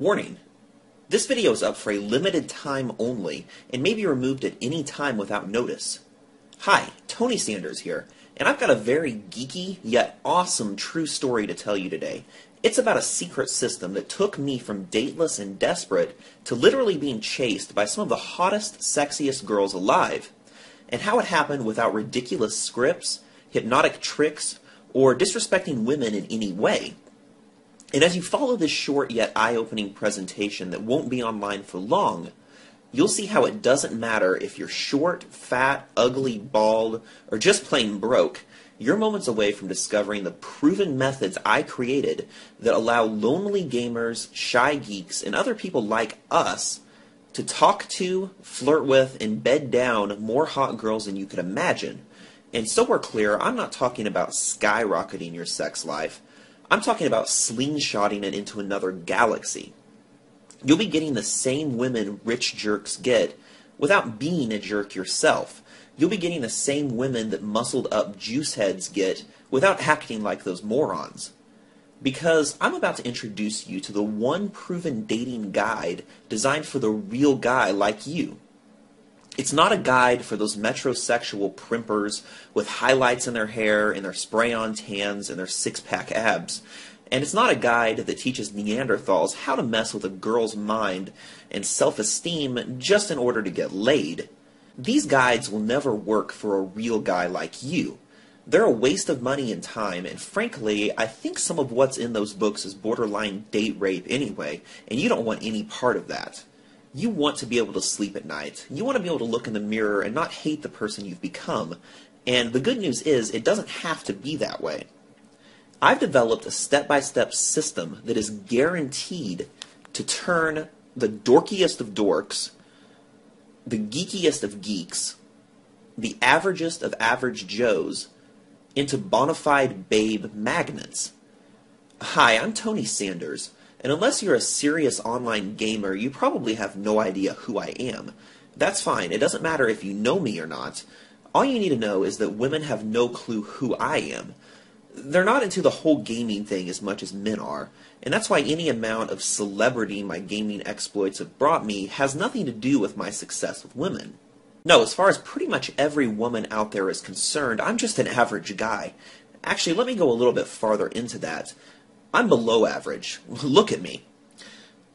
Warning: this video is up for a limited time only and may be removed at any time without notice. Hi, Tony Sanders here, and I've got a very geeky yet awesome true story to tell you today. It's about a secret system that took me from dateless and desperate to literally being chased by some of the hottest, sexiest girls alive, and how it happened without ridiculous scripts, hypnotic tricks, or disrespecting women in any way. And as you follow this short yet eye-opening presentation that won't be online for long, you'll see how it doesn't matter if you're short, fat, ugly, bald, or just plain broke. You're moments away from discovering the proven methods I created that allow lonely gamers, shy geeks, and other people like us to talk to, flirt with, and bed down more hot girls than you could imagine. And so we're clear, I'm not talking about skyrocketing your sex life. I'm talking about slingshotting it into another galaxy. You'll be getting the same women rich jerks get without being a jerk yourself. You'll be getting the same women that muscled up juice heads get without acting like those morons. Because I'm about to introduce you to the one proven dating guide designed for the real guy like you. It's not a guide for those metrosexual primpers with highlights in their hair and their spray-on tans and their six-pack abs. And it's not a guide that teaches Neanderthals how to mess with a girl's mind and self-esteem just in order to get laid. These guides will never work for a real guy like you. They're a waste of money and time, and frankly, I think some of what's in those books is borderline date rape anyway, and you don't want any part of that. You want to be able to sleep at night. You want to be able to look in the mirror and not hate the person you've become. And the good news is, it doesn't have to be that way. I've developed a step-by-step system that is guaranteed to turn the dorkiest of dorks, the geekiest of geeks, the averagest of average Joes, into bona fide babe magnets. Hi, I'm Tony Sanders. And unless you're a serious online gamer, you probably have no idea who I am. That's fine. It doesn't matter if you know me or not. All you need to know is that women have no clue who I am. They're not into the whole gaming thing as much as men are, and that's why any amount of celebrity my gaming exploits have brought me has nothing to do with my success with women. No, as far as pretty much every woman out there is concerned, I'm just an average guy. Actually, let me go a little bit farther into that. I'm below average. Look at me.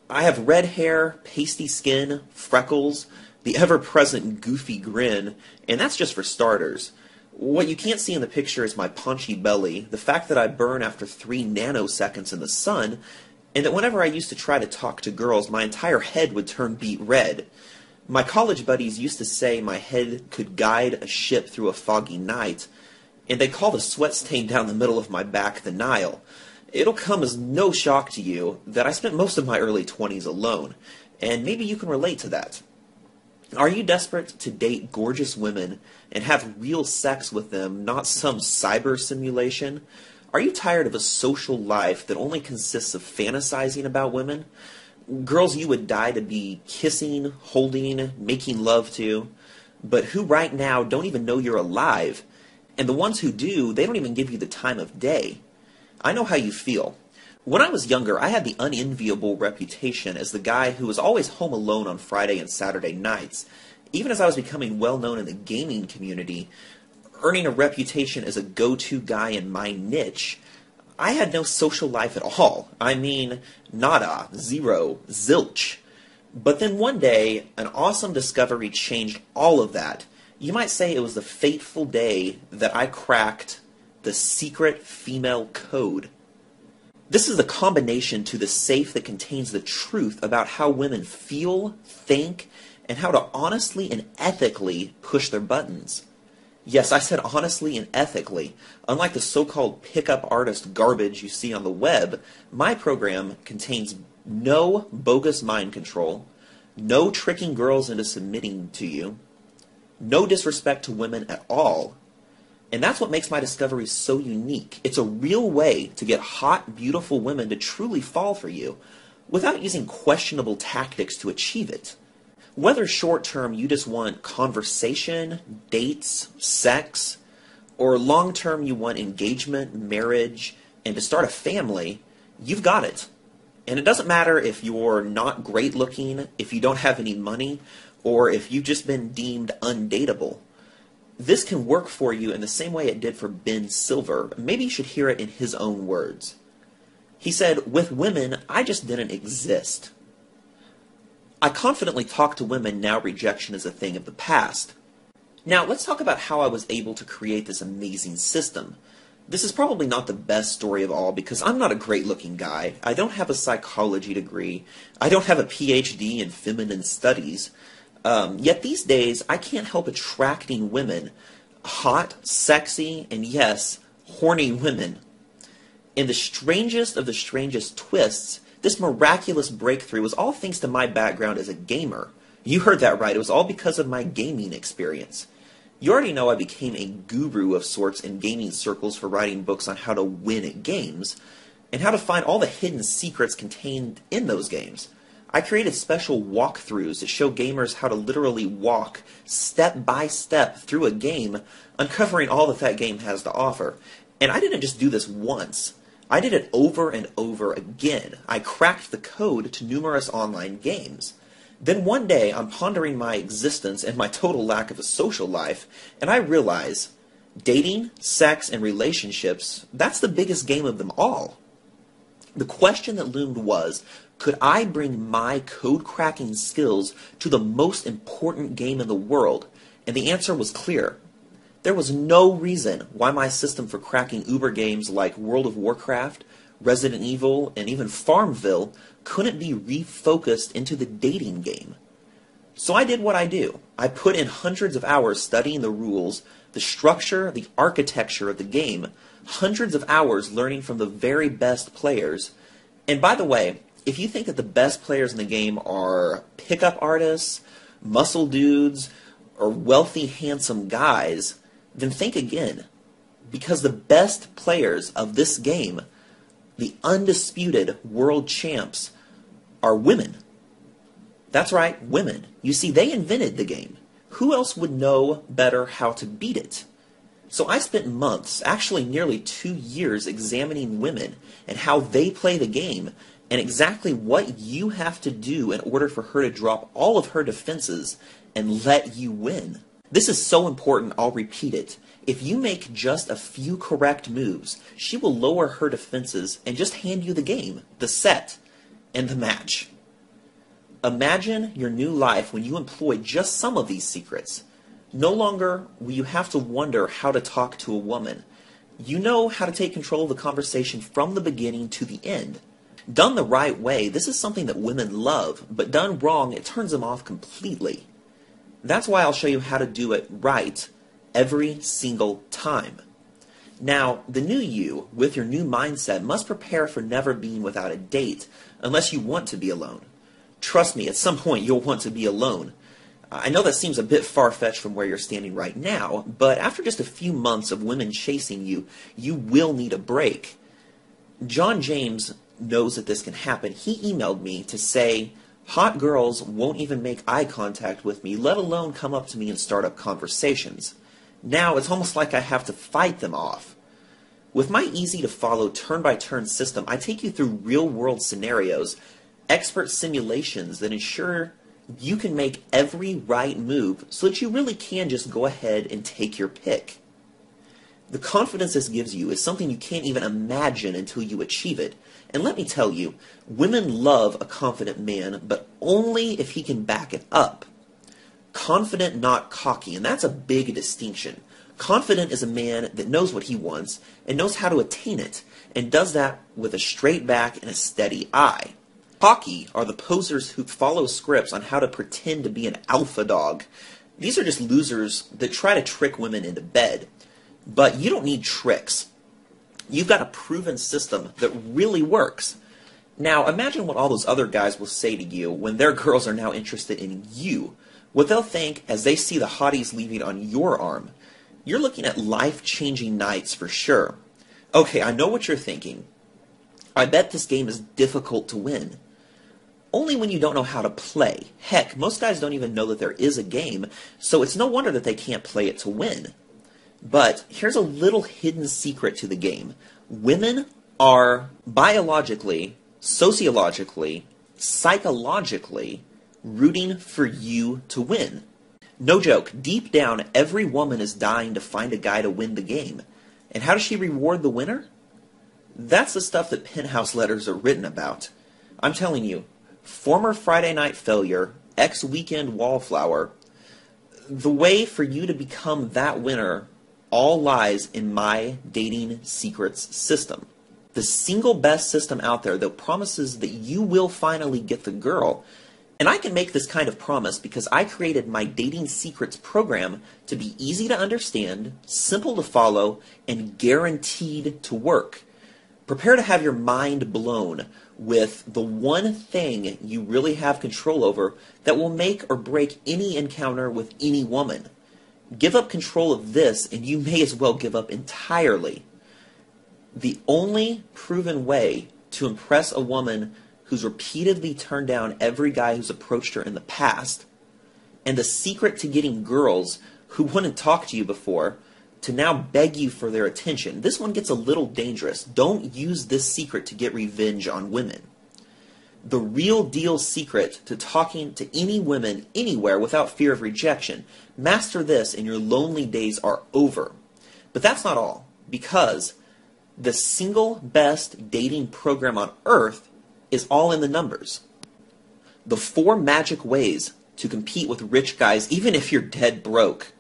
I have red hair, pasty skin, freckles, the ever-present goofy grin, and that's just for starters. What you can't see in the picture is my paunchy belly, the fact that I burn after 3 nanoseconds in the sun, and that whenever I used to try to talk to girls, my entire head would turn beet red. My college buddies used to say my head could guide a ship through a foggy night, and they call the sweat stain down the middle of my back the Nile. It'll come as no shock to you that I spent most of my early 20s alone, and maybe you can relate to that. Are you desperate to date gorgeous women and have real sex with them, not some cyber simulation? Are you tired of a social life that only consists of fantasizing about women? Girls you would die to be kissing, holding, making love to, but who right now don't even know you're alive, and the ones who do, they don't even give you the time of day. I know how you feel. When I was younger, I had the unenviable reputation as the guy who was always home alone on Friday and Saturday nights. Even as I was becoming well known in the gaming community, earning a reputation as a go-to guy in my niche, I had no social life at all. I mean, nada, zero, zilch. But then one day, an awesome discovery changed all of that. You might say it was the fateful day that I cracked the secret female code. This is the combination to the safe that contains the truth about how women feel, think, and how to honestly and ethically push their buttons. Yes, I said honestly and ethically. Unlike the so-called pickup artist garbage you see on the web, my program contains no bogus mind control, no tricking girls into submitting to you, no disrespect to women at all. And that's what makes my discovery so unique. It's a real way to get hot, beautiful women to truly fall for you without using questionable tactics to achieve it. Whether short-term you just want conversation, dates, sex, or long-term you want engagement, marriage, and to start a family, you've got it. And it doesn't matter if you're not great looking, if you don't have any money, or if you've just been deemed undateable. This can work for you in the same way it did for Ben Silver. Maybe you should hear it in his own words. He said, "With women, I just didn't exist. I confidently talk to women now rejection is a thing of the past." Now, let's talk about how I was able to create this amazing system. This is probably not the best story of all because I'm not a great-looking guy. I don't have a psychology degree. I don't have a PhD in feminine studies. Yet these days, I can't help attracting women. Hot, sexy, and yes, horny women. In the strangest of the strangest twists, this miraculous breakthrough was all thanks to my background as a gamer. You heard that right. It was all because of my gaming experience. You already know I became a guru of sorts in gaming circles for writing books on how to win at games, and how to find all the hidden secrets contained in those games. I created special walkthroughs that show gamers how to literally walk step by step through a game, uncovering all that that game has to offer. And I didn't just do this once. I did it over and over again. I cracked the code to numerous online games. Then one day, I'm pondering my existence and my total lack of a social life, and I realize dating, sex, and relationships, that's the biggest game of them all. The question that loomed was, could I bring my code-cracking skills to the most important game in the world? And the answer was clear. There was no reason why my system for cracking Uber games like World of Warcraft, Resident Evil, and even Farmville couldn't be refocused into the dating game. So I did what I do. I put in hundreds of hours studying the rules, the structure, the architecture of the game, hundreds of hours learning from the very best players. And by the way, if you think that the best players in the game are pickup artists, muscle dudes, or wealthy, handsome guys, then think again. Because the best players of this game, the undisputed world champs, are women. That's right, women. You see, they invented the game. Who else would know better how to beat it? So I spent months, actually nearly 2 years, examining women and how they play the game and exactly what you have to do in order for her to drop all of her defenses and let you win. This is so important, I'll repeat it. If you make just a few correct moves, she will lower her defenses and just hand you the game, the set, and the match. Imagine your new life when you employ just some of these secrets. No longer will you have to wonder how to talk to a woman. You know how to take control of the conversation from the beginning to the end. Done the right way, this is something that women love, but done wrong, it turns them off completely. That's why I'll show you how to do it right every single time. Now, the new you, with your new mindset, must prepare for never being without a date, unless you want to be alone. Trust me, at some point you'll want to be alone. I know that seems a bit far-fetched from where you're standing right now, but after just a few months of women chasing you, you will need a break. John James knows that this can happen. He emailed me to say, hot girls won't even make eye contact with me, let alone come up to me and start up conversations. Now it's almost like I have to fight them off. With my easy-to-follow turn-by-turn system, I take you through real-world scenarios, expert simulations that ensure you can make every right move so that you really can just go ahead and take your pick. The confidence this gives you is something you can't even imagine until you achieve it. And let me tell you, women love a confident man, but only if he can back it up. Confident, not cocky, and that's a big distinction. Confident is a man that knows what he wants and knows how to attain it, and does that with a straight back and a steady eye. Cocky are the posers who follow scripts on how to pretend to be an alpha dog. These are just losers that try to trick women into bed. But you don't need tricks. You've got a proven system that really works. Now, imagine what all those other guys will say to you when their girls are now interested in you. What they'll think as they see the hotties leaving on your arm. You're looking at life-changing nights for sure. Okay, I know what you're thinking. I bet this game is difficult to win. Only when you don't know how to play. Heck, most guys don't even know that there is a game, so it's no wonder that they can't play it to win. But here's a little hidden secret to the game. Women are biologically sociologically, psychologically, rooting for you to win. No joke, deep down, every woman is dying to find a guy to win the game. And how does she reward the winner? That's the stuff that penthouse letters are written about. I'm telling you, former Friday night failure, ex-weekend wallflower, the way for you to become that winner all lies in my dating secrets system. The single best system out there that promises that you will finally get the girl. And I can make this kind of promise because I created my Dating Secrets program to be easy to understand, simple to follow, and guaranteed to work. Prepare to have your mind blown with the one thing you really have control over that will make or break any encounter with any woman. Give up control of this and you may as well give up entirely. The only proven way to impress a woman who's repeatedly turned down every guy who's approached her in the past, and the secret to getting girls who wouldn't talk to you before to now beg you for their attention. This one gets a little dangerous. Don't use this secret to get revenge on women. The real deal secret to talking to any women anywhere without fear of rejection. Master this and your lonely days are over. But that's not all, because the single best dating program on earth is all in the numbers. The 4 magic ways to compete with rich guys even if you're dead broke.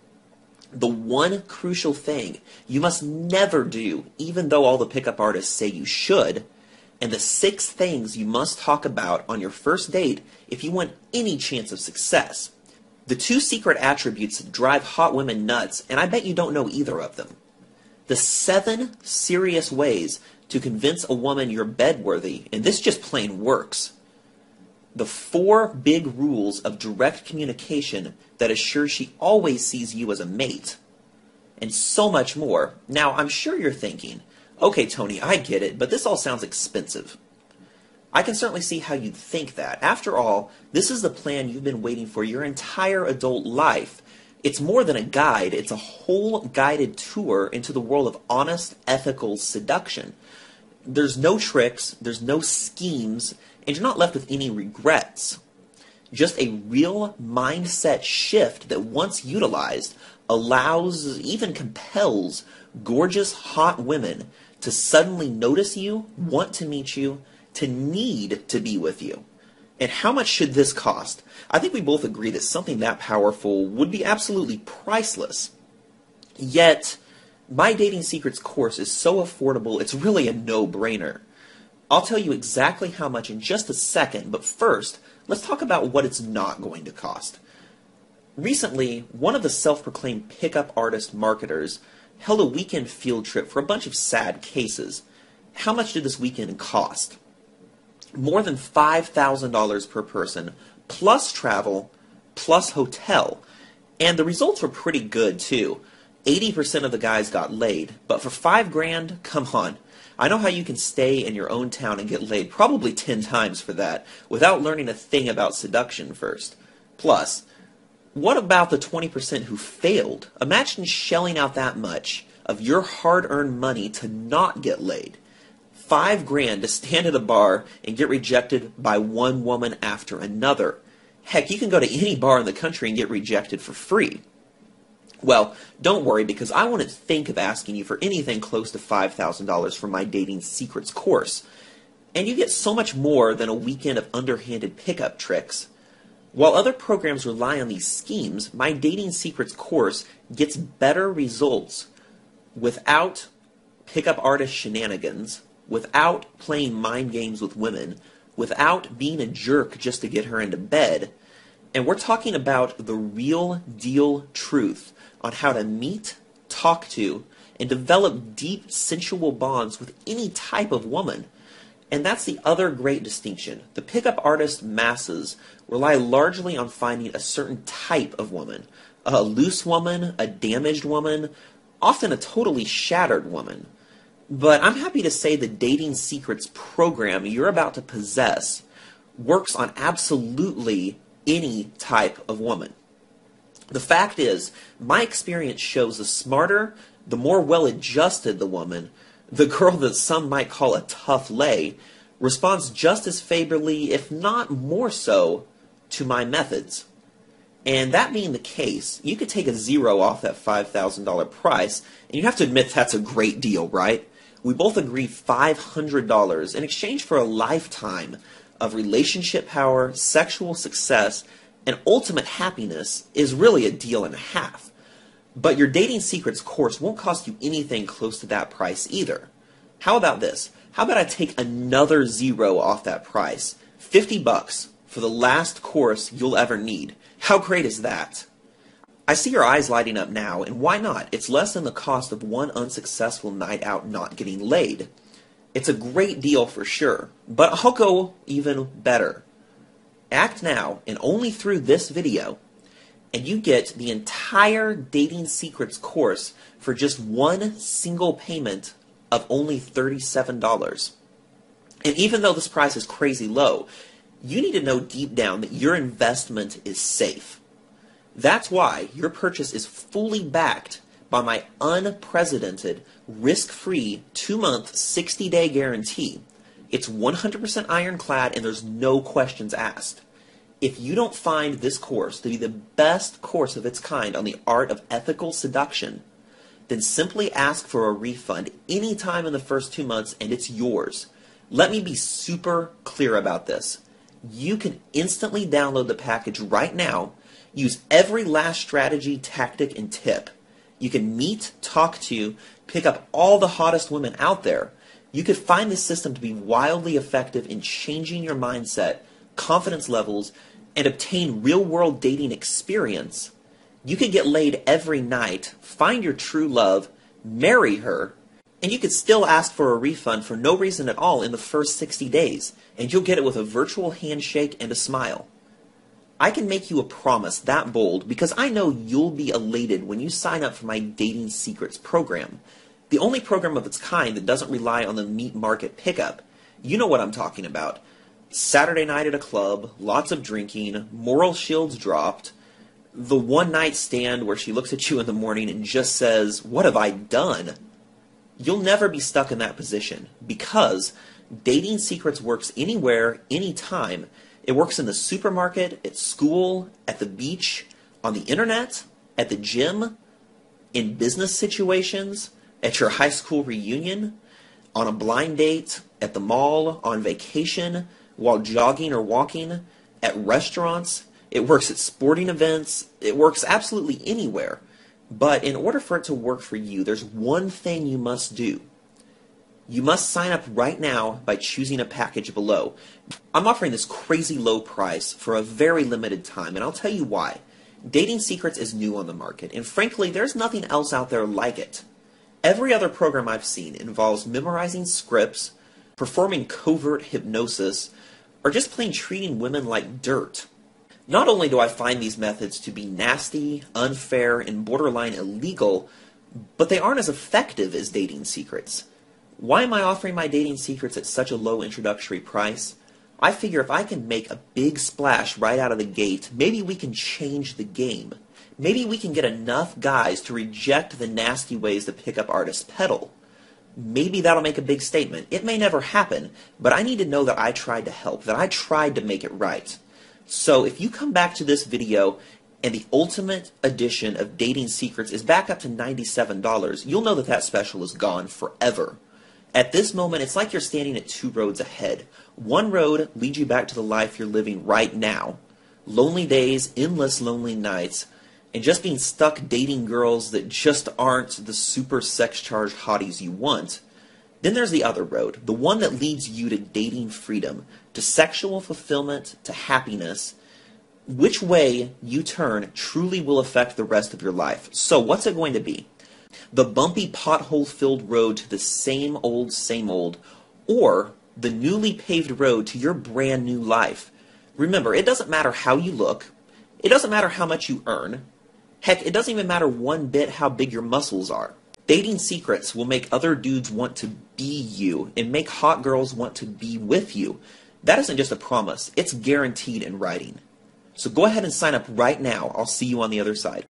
The one crucial thing you must never do, even though all the pickup artists say you should, and the 6 things you must talk about on your first date if you want any chance of success. The 2 secret attributes that drive hot women nuts, and I bet you don't know either of them. The 7 serious ways to convince a woman you're bedworthy, and this just plain works. The 4 big rules of direct communication that assure she always sees you as a mate. And so much more. Now, I'm sure you're thinking, okay, Tony, I get it, but this all sounds expensive. I can certainly see how you'd think that. After all, this is the plan you've been waiting for your entire adult life. It's more than a guide. It's a whole guided tour into the world of honest, ethical seduction. There's no tricks, there's no schemes, and you're not left with any regrets. Just a real mindset shift that, once utilized, allows, even compels, gorgeous, hot women to suddenly notice you, want to meet you, to need to be with you. And how much should this cost? I think we both agree that something that powerful would be absolutely priceless. Yet, my Dating Secrets course is so affordable, it's really a no-brainer. I'll tell you exactly how much in just a second, but first, let's talk about what it's not going to cost. Recently, one of the self-proclaimed pickup artist marketers held a weekend field trip for a bunch of sad cases. How much did this weekend cost? More than $5,000 per person, plus travel, plus hotel. And the results were pretty good, too. 80% of the guys got laid, but for $5,000, come on. I know how you can stay in your own town and get laid probably 10 times for that without learning a thing about seduction first. Plus, what about the 20% who failed? Imagine shelling out that much of your hard-earned money to not get laid. $5,000 to stand at a bar and get rejected by one woman after another. Heck, you can go to any bar in the country and get rejected for free. Well, don't worry, because I wouldn't think of asking you for anything close to $5,000 for my Dating Secrets course. And you get so much more than a weekend of underhanded pickup tricks. While other programs rely on these schemes, my Dating Secrets course gets better results without pickup artist shenanigans, without playing mind games with women, without being a jerk just to get her into bed. And we're talking about the real deal truth on how to meet, talk to, and develop deep sensual bonds with any type of woman. And that's the other great distinction. The pickup artist masses rely largely on finding a certain type of woman. A loose woman, a damaged woman, often a totally shattered woman. But I'm happy to say the Dating Secrets program you're about to possess works on absolutely any type of woman. The fact is, my experience shows the smarter, the more well-adjusted the woman, the girl that some might call a tough lay, responds just as favorably, if not more so, to my methods. And that being the case, you could take a zero off that $5,000 price, and you have to admit that's a great deal, right? We both agree $500 in exchange for a lifetime of relationship power, sexual success, and ultimate happiness is really a deal and a half. But your Dating Secrets course won't cost you anything close to that price either. How about this? How about I take another zero off that price? $50 for the last course you'll ever need. How great is that? I see your eyes lighting up now, and why not? It's less than the cost of one unsuccessful night out not getting laid. It's a great deal for sure, but I'll go even better. Act now, and only through this video, and you get the entire Dating Secrets course for just one single payment of only $37. And even though this price is crazy low, you need to know deep down that your investment is safe. That's why your purchase is fully backed by my unprecedented, risk-free, 2-month, 60-day guarantee. It's 100% ironclad and there's no questions asked. If you don't find this course to be the best course of its kind on the art of ethical seduction, then simply ask for a refund anytime in the first 2 months and it's yours. Let me be super clear about this. You can instantly download the package right now, use every last strategy, tactic, and tip. You can meet, talk to, pick up all the hottest women out there. You could find this system to be wildly effective in changing your mindset, confidence levels, and obtain real-world dating experience. You could get laid every night, find your true love, marry her, and you could still ask for a refund for no reason at all in the first 60 days, and you'll get it with a virtual handshake and a smile. I can make you a promise that bold because I know you'll be elated when you sign up for my Dating Secrets program, the only program of its kind that doesn't rely on the meat market pickup. You know what I'm talking about. Saturday night at a club, lots of drinking, moral shields dropped, the one-night stand where she looks at you in the morning and just says, "What have I done?" You'll never be stuck in that position because Dating Secrets works anywhere, anytime. It works in the supermarket, at school, at the beach, on the internet, at the gym, in business situations, at your high school reunion, on a blind date, at the mall, on vacation, while jogging or walking, at restaurants. It works at sporting events. It works absolutely anywhere. But in order for it to work for you, there's one thing you must do. You must sign up right now by choosing a package below. I'm offering this crazy low price for a very limited time, and I'll tell you why. Dating Secrets is new on the market, and frankly, there's nothing else out there like it. Every other program I've seen involves memorizing scripts, performing covert hypnosis, or just plain treating women like dirt. Not only do I find these methods to be nasty, unfair, and borderline illegal, but they aren't as effective as Dating Secrets. Why am I offering my Dating Secrets at such a low introductory price? I figure if I can make a big splash right out of the gate, maybe we can change the game. Maybe we can get enough guys to reject the nasty ways the pickup artists peddle. Maybe that'll make a big statement. It may never happen, but I need to know that I tried to help, that I tried to make it right. So if you come back to this video and the ultimate edition of Dating Secrets is back up to $97, you'll know that that special is gone forever. At this moment, it's like you're standing at two roads ahead. One road leads you back to the life you're living right now. Lonely days, endless lonely nights, and just being stuck dating girls that just aren't the super sex-charged hotties you want. Then there's the other road, the one that leads you to dating freedom, to sexual fulfillment, to happiness. Which way you turn truly will affect the rest of your life. So what's it going to be? The bumpy, pothole-filled road to the same old, or the newly paved road to your brand new life? Remember, it doesn't matter how you look. It doesn't matter how much you earn. Heck, it doesn't even matter one bit how big your muscles are. Dating Secrets will make other dudes want to be you and make hot girls want to be with you. That isn't just a promise. It's guaranteed in writing. So go ahead and sign up right now. I'll see you on the other side.